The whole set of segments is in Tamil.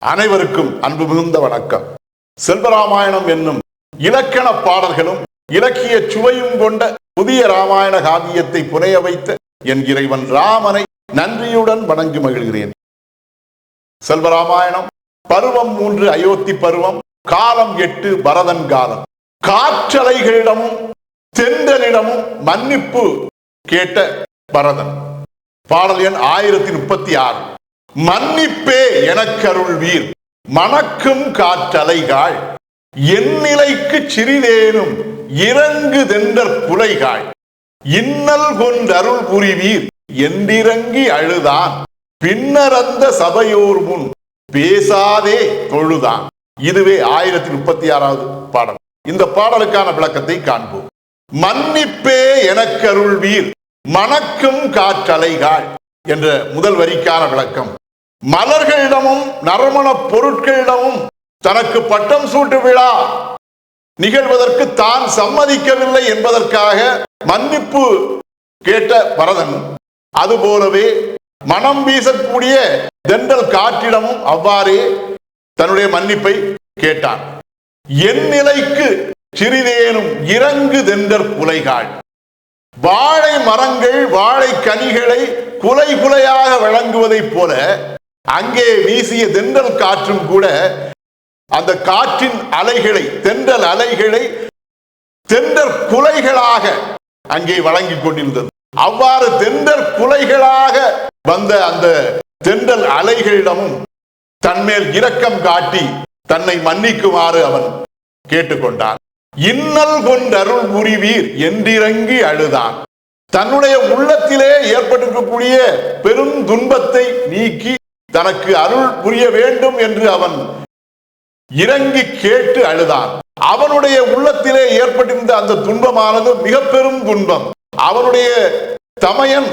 அனைவருக்கும் அன்பு மிகுந்த வணக்கம். செல்வராமாயணம் என்னும் இலக்கண பாடல்களும் இலக்கிய சுவையும் கொண்ட புதிய ராமாயண காவியத்தை புனைய வைத்த என் இறைவன் ராமனை நன்றியுடன் வணங்கி மகிழ்கிறேன். செல்வராமாயணம் பருவம் 3 அயோத்தி பருவம், காலம் 8 பரதன் காலம். காற்றலைகளிடமும் தென்றலிடமும் மன்னிப்பு கேட்ட பரதன். பாடல் எண் 1036. மன்னிப்பே எனக்கருள்வீர் மணக்கும் காற்றலைகாள், என் நிலைக்கு சிறிதேனும் இறங்குதென்றற் குலைகாள், இன்னல் கொண்டருள் புரிவீர் என்றிறங்கி அழுதான், பின்னரந்த சபையோர் முன் பேசாதே தொழுதான். இதுவே 1036வது பாடல். இந்த பாடலுக்கான விளக்கத்தை காண்போம். மன்னிப்பே எனக்கருள்வீர் மணக்கும் காற்றலைகாள் என்ற முதல் வரிக்கான விளக்கம். மலர்களிடமும் நறுமண பொருட்களிடமும் தனக்கு பட்டம் சூட்டு விழா நிகழ்வதற்கு தான் சம்மதிக்கவில்லை என்பதற்காக மன்னிப்பு கேட்ட பரதன், அதுபோலவே மனம் வீசக்கூடிய தென்றல் காற்றிடமும் அவ்வாறே தன்னுடைய மன்னிப்பை கேட்டான். என் நிலைக்கு சிறிதேனும் இறங்குதென்றற் குலைகாள். வாழை மரங்கள் வாழை கனிகளை குலை குலையாக வழங்குவதைப் போல அங்கே வீசிய தென்றல் காற்றும் கூட அந்த காற்றின் அலைகளை, தென்றல் அலைகளை தென்றல் குலைகளாக அங்கே வழங்கிக் கொண்டிருந்தது. அவ்வாறு தென்றல் குலைகளாக வந்த அந்த தென்றல் அலைகளிடமும் தன்மேல் இரக்கம் காட்டி தன்னை மன்னிக்குமாறு அவன் கேட்டுக்கொண்டான். இன்னல் கொண்டருள் புரிவீர் என்றிறங்கி அழுதான். தன்னுடைய உள்ளத்திலே ஏற்பட்டிருக்கக்கூடிய பெரும் துன்பத்தை நீக்கி தனக்கு அருள் புரிய வேண்டும் என்று அவன் இறங்கி கேட்டு அழுதான். அவனுடைய உள்ளத்திலே ஏற்பட்டிருந்த அந்த துன்பமானது மிக பெரும் துன்பம். அவனுடைய தமையன்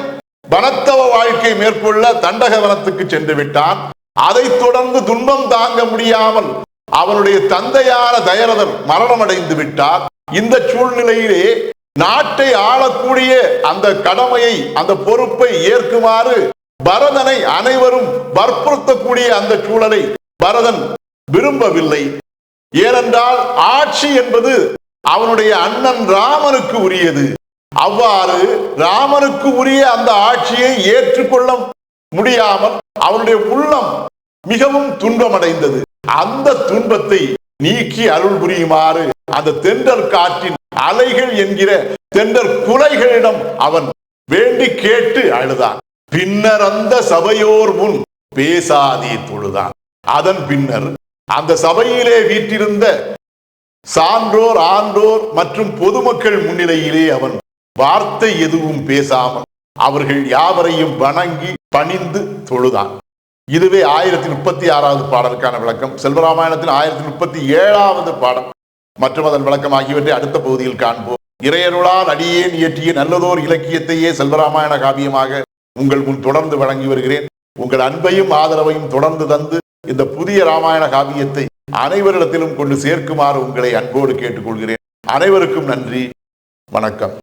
வனத்தவ வாழ்க்கை மேற்கொள்ள தண்டக வனத்துக்கு சென்று விட்டான். அதைத் தொடர்ந்து துன்பம் தாங்க முடியாமல் அவனுடைய தந்தையான தயரதர் மரணம் அடைந்து விட்டார். இந்த சூழ்நிலையிலே நாட்டை ஆளக்கூடிய அந்த கடமையை, அந்த பொறுப்பை ஏற்குமாறு பரதனை அனைவரும் வற்புறுத்தக்கூடிய அந்த சூழலை பரதன் விரும்பவில்லை. ஏனென்றால் ஆட்சி என்பது அவனுடைய அண்ணன் ராமனுக்கு உரியது. அவ்வாறு ராமனுக்கு உரிய அந்த ஆட்சியை ஏற்றுக்கொள்ள முடியாமல் அவனுடைய உள்ளம் மிகவும் துன்பமடைந்தது. அந்த துன்பத்தை நீக்கி அருள் புரியுமாறு அந்த தென்றல் காற்றின் அலைகள் என்கிற தென்றல் குலைகளிடம் அவன் வேண்டி கேட்டு அழுதான். பின்னர் அந்த சபையோர் முன் பேசாதே தொழுதான். அதன் பின்னர் அந்த சபையிலே வீற்றிருந்த சான்றோர், ஆன்றோர் மற்றும் பொதுமக்கள் முன்னிலையிலே அவன் வார்த்தை எதுவும் பேசாமல் அவர்கள் யாவரையும் வணங்கி பணிந்து தொழுதான். இதுவே 1036வது பாடலுக்கான விளக்கம். செல்வராமாயணத்தில் 1037வது பாடல் மற்றும் அதன் விளக்கம் ஆகியவற்றை அடுத்த பகுதியில் காண்போம். இறையருளால் அடியேன் இயற்றிய நல்லதோர் இலக்கியத்தையே செல்வராமாயண காவியமாக உங்கள் முன் தொடர்ந்து வழங்கி வருகிறேன். உங்கள் அன்பையும் ஆதரவையும் தொடர்ந்து தந்து இந்த புதிய ராமாயண காவியத்தை அனைவரிடத்திலும் கொண்டு சேர்க்குமாறு உங்களை அன்போடு கேட்டுக்கொள்கிறேன். அனைவருக்கும் நன்றி, வணக்கம்.